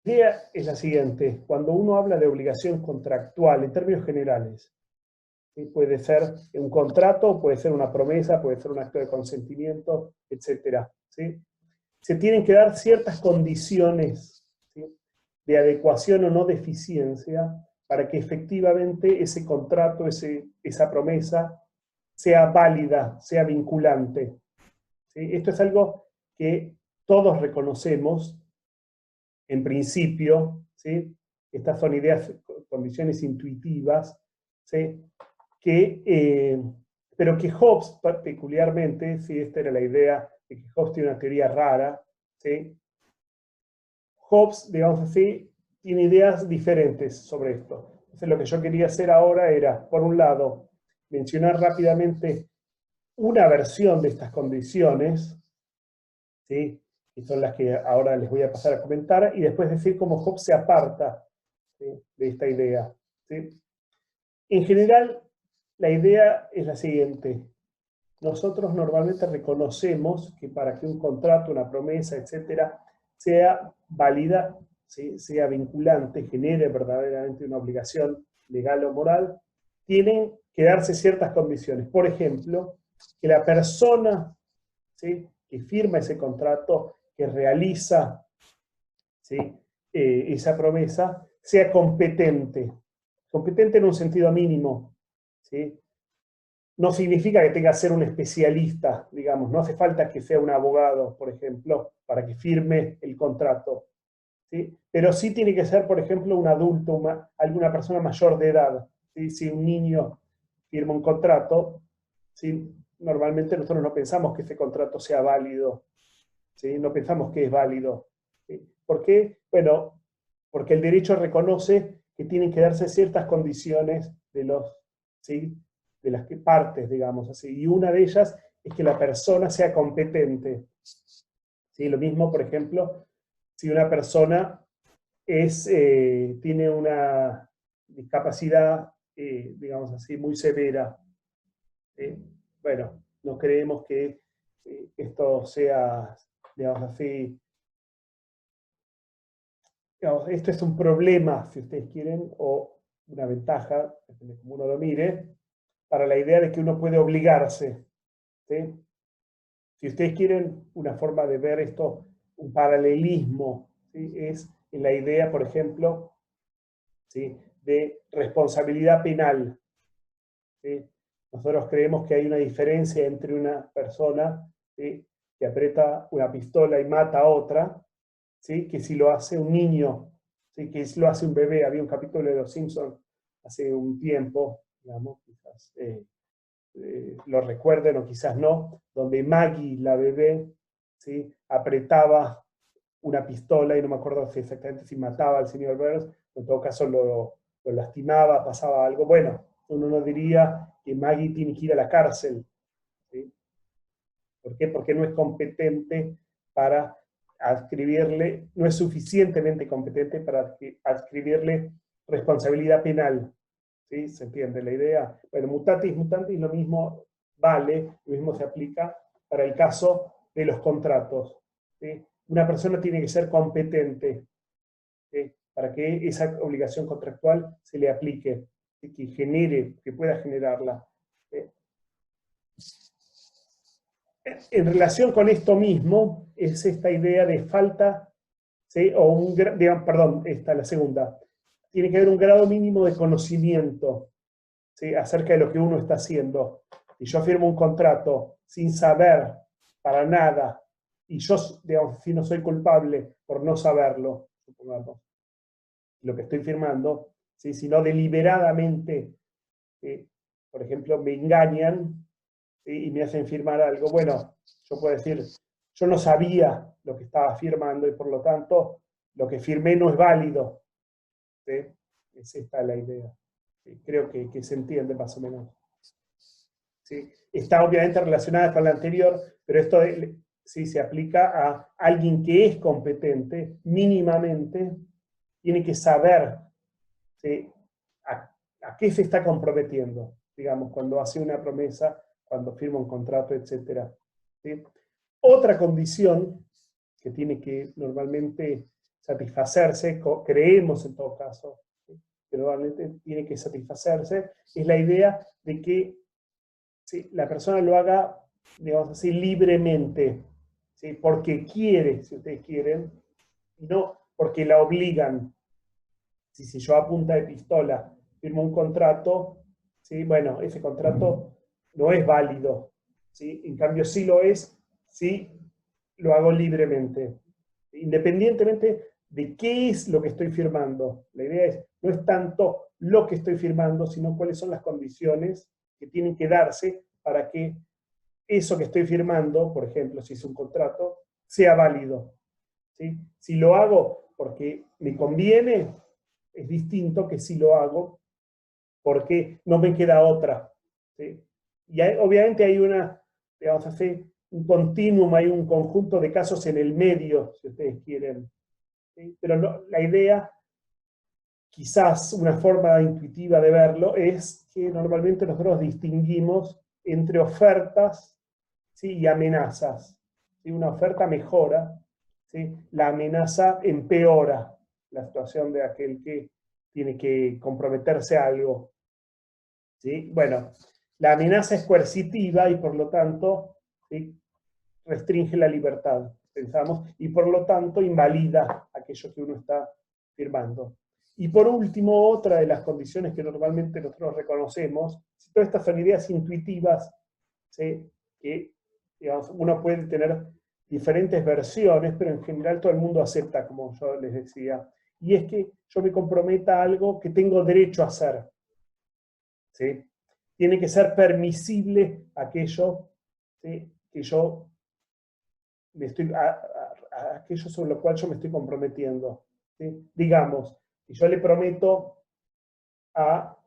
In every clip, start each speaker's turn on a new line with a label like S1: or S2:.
S1: La idea es la siguiente: cuando uno habla de obligación contractual en términos generales, ¿sí? Puede ser un contrato, puede ser una promesa, puede ser un acto de consentimiento, etc. ¿Sí? Se tienen que dar ciertas condiciones, ¿sí?, de adecuación o no de eficiencia para que efectivamente ese contrato, esa promesa, sea válida, sea vinculante. ¿Sí? Esto es algo que todos reconocemos en principio, ¿sí? Estas son ideas, condiciones intuitivas, ¿sí? Pero que Hobbes peculiarmente, ¿sí? Esta era la idea de que Hobbes tiene una teoría rara, ¿sí? Hobbes, digamos así, tiene ideas diferentes sobre esto. Entonces lo que yo quería hacer ahora era, por un lado, mencionar rápidamente una versión de estas condiciones, ¿sí?, que son las que ahora les voy a pasar a comentar, y después decir cómo Hobbes se aparta, ¿sí?, de esta idea, ¿sí? En general, la idea es la siguiente: nosotros normalmente reconocemos que para que un contrato, una promesa, etcétera, sea válida, ¿sí?, sea vinculante, genere verdaderamente una obligación legal o moral, tienen que darse ciertas condiciones. Por ejemplo, que la persona, ¿sí?, que firma ese contrato, que realiza, ¿sí?, esa promesa, sea competente. Competente en un sentido mínimo, ¿sí? No significa que tenga que ser un especialista, digamos, no hace falta que sea un abogado, por ejemplo, para que firme el contrato, ¿sí? Pero sí tiene que ser, por ejemplo, un adulto, alguna persona mayor de edad, ¿sí? Si un niño firma un contrato, ¿sí?, normalmente nosotros no pensamos que ese contrato sea válido, ¿sí? No pensamos que es válido, ¿sí? ¿Por qué? Bueno, porque el derecho reconoce que tienen que darse ciertas condiciones ¿sí?, de las partes, digamos así, y una de ellas es que la persona sea competente, ¿sí? Lo mismo, por ejemplo, si una persona tiene una discapacidad, digamos así, muy severa, ¿sí? Bueno, no creemos que esto sea, digamos así, digamos, esto es un problema, si ustedes quieren, o una ventaja, depende de cómo uno lo mire, para la idea de que uno puede obligarse, ¿sí? Si ustedes quieren una forma de ver esto, un paralelismo, ¿sí?, es en la idea, por ejemplo, ¿sí?, de responsabilidad penal, ¿sí? Nosotros creemos que hay una diferencia entre una persona, ¿sí?, que aprieta una pistola y mata a otra, ¿sí?, que si lo hace un niño, ¿sí?, que si lo hace un bebé. Había un capítulo de Los Simpsons hace un tiempo, digamos, quizás lo recuerden o quizás no, donde Maggie, la bebé, ¿sí?, apretaba una pistola, y no me acuerdo si exactamente si mataba al señor Burns, en todo caso lo lastimaba, pasaba algo. Bueno, uno no diría que Maggie tiene que ir a la cárcel, ¿sí? ¿Por qué? Porque no es competente para adscribirle, no es suficientemente competente para adscribirle responsabilidad penal, ¿sí? ¿Se entiende la idea? Bueno, mutatis mutandis, lo mismo vale, lo mismo se aplica para el caso de los contratos, ¿sí? Una persona tiene que ser competente, ¿sí?, para que esa obligación contractual se le aplique, ¿sí?, que pueda generarla, ¿sí? En relación con esto mismo, es esta idea de falta, ¿sí?, o digamos, perdón, esta la segunda. Tiene que haber un grado mínimo de conocimiento, ¿sí?, acerca de lo que uno está haciendo. Si yo firmo un contrato sin saber para nada, y yo, digamos, si no soy culpable por no saberlo, supongamos, lo que estoy firmando, ¿sí?, sino deliberadamente, por ejemplo, me engañan, ¿sí?, y me hacen firmar algo, bueno, yo puedo decir, yo no sabía lo que estaba firmando y por lo tanto lo que firmé no es válido, ¿sí? Es esta la idea. Sí, creo que se entiende más o menos, ¿sí? Está obviamente relacionada con la anterior, pero esto sí se aplica a alguien que es competente mínimamente, tiene que saber, ¿sí?, a qué se está comprometiendo, digamos, cuando hace una promesa, cuando firma un contrato, etc. ¿Sí? Otra condición que tiene que normalmente satisfacerse, creemos en todo caso, ¿sí?, que normalmente tiene que satisfacerse, es la idea de que, ¿sí?, la persona lo haga, digamos así, libremente, ¿sí?, porque quiere, si ustedes quieren, y no porque la obligan. Si yo a punta de pistola firmo un contrato, ¿sí?, bueno, ese contrato no es válido, ¿sí?, en cambio sí lo es si lo hago libremente, independientemente de qué es lo que estoy firmando. La idea no es tanto lo que estoy firmando, sino cuáles son las condiciones que tienen que darse para que eso que estoy firmando, por ejemplo, si es un contrato, sea válido, ¿sí? Si lo hago porque me conviene, es distinto que si lo hago porque no me queda otra, ¿sí? Y obviamente hay digamos así, un continuum, hay un conjunto de casos en el medio, si ustedes quieren, ¿sí? Pero la idea, quizás una forma intuitiva de verlo, es que normalmente nosotros distinguimos entre ofertas, ¿sí?, y amenazas, ¿sí? Una oferta mejora, ¿sí?, la amenaza empeora la situación de aquel que tiene que comprometerse a algo, ¿sí? Bueno, la amenaza es coercitiva y por lo tanto, ¿sí?, restringe la libertad, pensamos, y por lo tanto invalida aquello que uno está firmando. Y por último, otra de las condiciones que normalmente nosotros reconocemos, todas estas son ideas intuitivas, ¿sí?, que, digamos, uno puede tener diferentes versiones, pero en general todo el mundo acepta, como yo les decía, y es que yo me comprometa a algo que tengo derecho a hacer, ¿sí? Tiene que ser permisible aquello, ¿sí?, que yo aquello sobre lo cual yo me estoy comprometiendo, ¿sí? Digamos, si yo le prometo a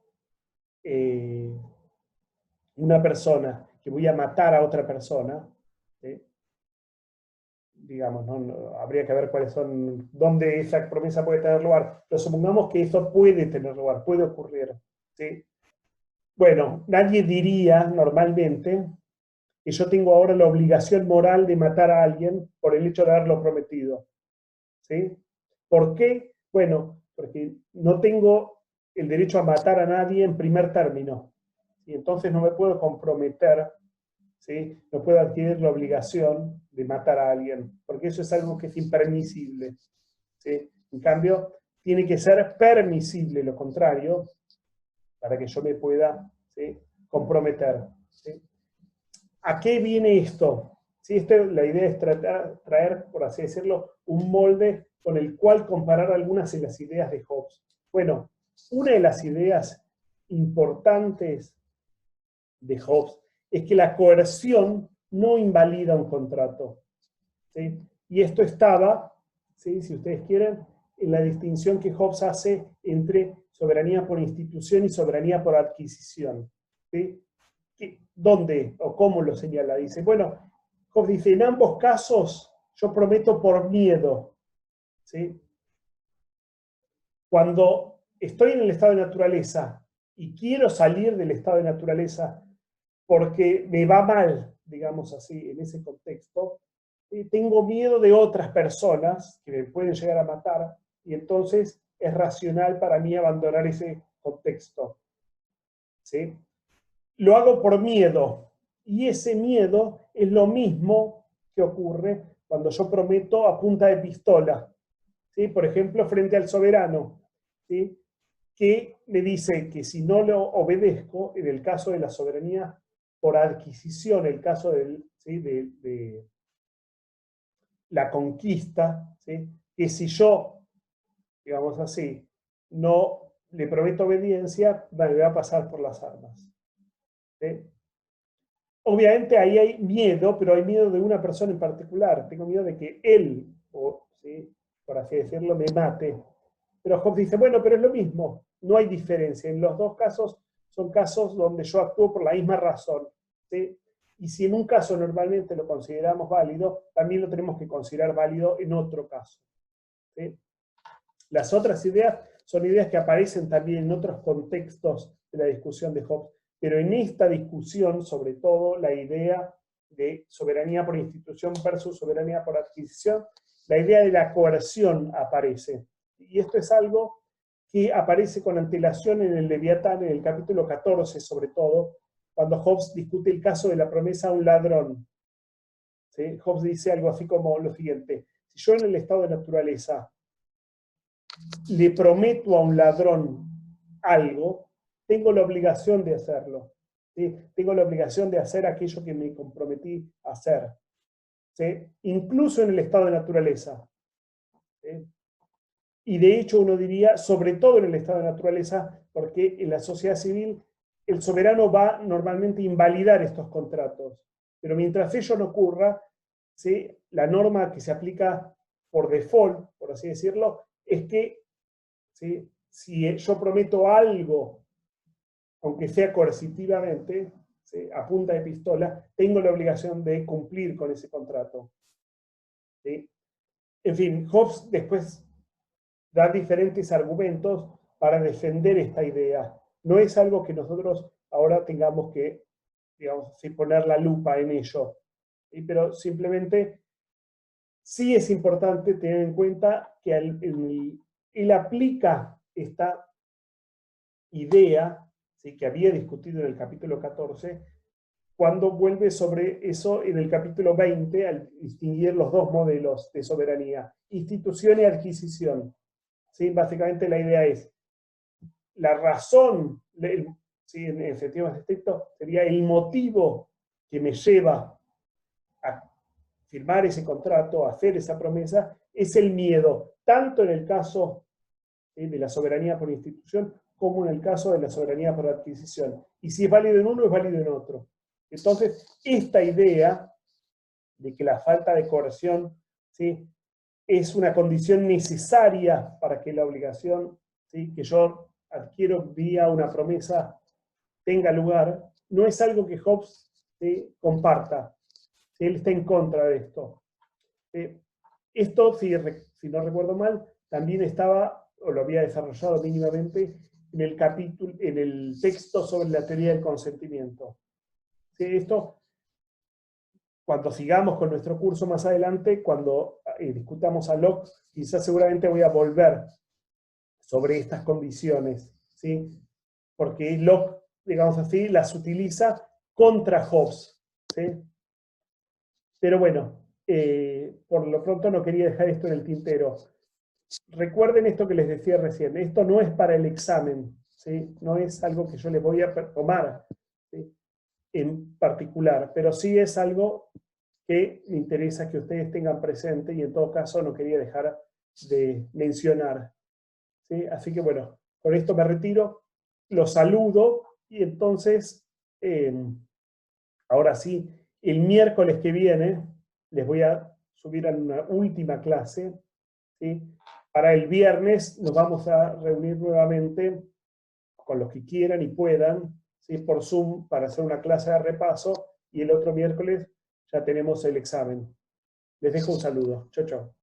S1: una persona que voy a matar a otra persona, ¿sí?, digamos, habría que ver cuáles son, dónde esa promesa puede tener lugar, pero supongamos que eso puede tener lugar, puede ocurrir, ¿sí? Bueno, nadie diría normalmente que yo tengo ahora la obligación moral de matar a alguien por el hecho de haberlo prometido, ¿sí? ¿Por qué? Bueno, porque no tengo el derecho a matar a nadie en primer término, y entonces no me puedo comprometer, ¿sí?, no puedo adquirir la obligación de matar a alguien, porque eso es algo que es impermisible, ¿sí? En cambio, tiene que ser permisible lo contrario para que yo me pueda, ¿sí?, comprometer, ¿sí? ¿A qué viene esto? ¿Sí? La idea es traer, por así decirlo, un molde con el cual comparar algunas de las ideas de Hobbes. Bueno, una de las ideas importantes de Hobbes es que la coerción no invalida un contrato, ¿sí? Y esto estaba, ¿sí?, si ustedes quieren, en la distinción que Hobbes hace entre soberanía por institución y soberanía por adquisición, ¿sí? ¿Dónde o cómo lo señala? Dice, bueno, Hobbes dice, en ambos casos yo prometo por miedo, ¿sí? Cuando estoy en el estado de naturaleza y quiero salir del estado de naturaleza porque me va mal, digamos así, en ese contexto, tengo miedo de otras personas que me pueden llegar a matar, y entonces es racional para mí abandonar ese contexto, ¿sí? Lo hago por miedo, y ese miedo es lo mismo que ocurre cuando yo prometo a punta de pistola, ¿sí? Por ejemplo, frente al soberano, ¿sí?, que me dice que si no lo obedezco, en el caso de la soberanía por adquisición, el caso ¿sí?, de la conquista, ¿sí?, que si yo, digamos así, no le prometo obediencia, me va a pasar por las armas, ¿sí? Obviamente ahí hay miedo, pero hay miedo de una persona en particular. Tengo miedo de que él, o, ¿sí?, por así decirlo, me mate. Pero Hobbes dice, bueno, pero es lo mismo, no hay diferencia. En los dos casos son casos donde yo actúo por la misma razón, ¿sí? Y si en un caso normalmente lo consideramos válido, también lo tenemos que considerar válido en otro caso, ¿sí? Las otras ideas son ideas que aparecen también en otros contextos de la discusión de Hobbes, pero en esta discusión, sobre todo, la idea de soberanía por institución versus soberanía por adquisición la idea de la coerción aparece. Y esto es algo que aparece con antelación en el Leviatán, en el capítulo 14 sobre todo, cuando Hobbes discute el caso de la promesa a un ladrón. ¿Sí? Hobbes dice algo así como lo siguiente: si yo en el estado de naturaleza le prometo a un ladrón algo, tengo la obligación de hacerlo. ¿Sí? Tengo la obligación de hacer aquello que me comprometí a hacer. ¿Sí? Incluso en el estado de naturaleza. ¿Sí? Y de hecho uno diría, sobre todo en el estado de naturaleza, porque en la sociedad civil el soberano va normalmente a invalidar estos contratos. Pero mientras ello no ocurra, ¿sí?, la norma que se aplica por default, por así decirlo, es que, ¿sí?, si yo prometo algo, aunque sea coercitivamente, ¿sí?, a punta de pistola, tengo la obligación de cumplir con ese contrato. ¿Sí? En fin, Hobbes después da diferentes argumentos para defender esta idea. No es algo que nosotros ahora tengamos que, digamos así, poner la lupa en ello. ¿Sí? Pero simplemente sí es importante tener en cuenta que él aplica esta idea, ¿sí?, que había discutido en el capítulo 14, cuando vuelve sobre eso en el capítulo 20, al distinguir los dos modelos de soberanía, institución y adquisición. ¿Sí? Básicamente la idea es, la razón, ¿sí?, en sentido más estricto, sería el motivo que me lleva a firmar ese contrato, a hacer esa promesa, es el miedo, tanto en el caso, ¿sí?, de la soberanía por institución, como en el caso de la soberanía por adquisición. Y si es válido en uno, es válido en otro. Entonces, esta idea de que la falta de coerción, ¿sí?, es una condición necesaria para que la obligación, ¿sí?, que yo adquiero vía una promesa tenga lugar, no es algo que Hobbes, ¿sí?, comparta. ¿Sí? Él está en contra de esto. Esto, si no recuerdo mal, también estaba, o lo había desarrollado mínimamente, en el capítulo, en el texto sobre la teoría del consentimiento. ¿Sí? Esto, cuando sigamos con nuestro curso más adelante, cuando discutamos a Locke, quizás seguramente voy a volver sobre estas condiciones, ¿sí? Porque Locke, digamos así, las utiliza contra Hobbes, ¿sí? Pero bueno, por lo pronto no quería dejar esto en el tintero. Recuerden esto que les decía recién, esto no es para el examen, ¿sí? No es algo que yo les voy a tomar, ¿sí?, en particular, pero sí es algo que me interesa que ustedes tengan presente y en todo caso no quería dejar de mencionar. ¿Sí? Así que bueno, con esto me retiro, los saludo y entonces, ahora sí, el miércoles que viene les voy a subir a una última clase, ¿sí? Para el viernes nos vamos a reunir nuevamente con los que quieran y puedan, ¿sí?, por Zoom para hacer una clase de repaso y el otro miércoles ya tenemos el examen. Les dejo un saludo. Chau, chau.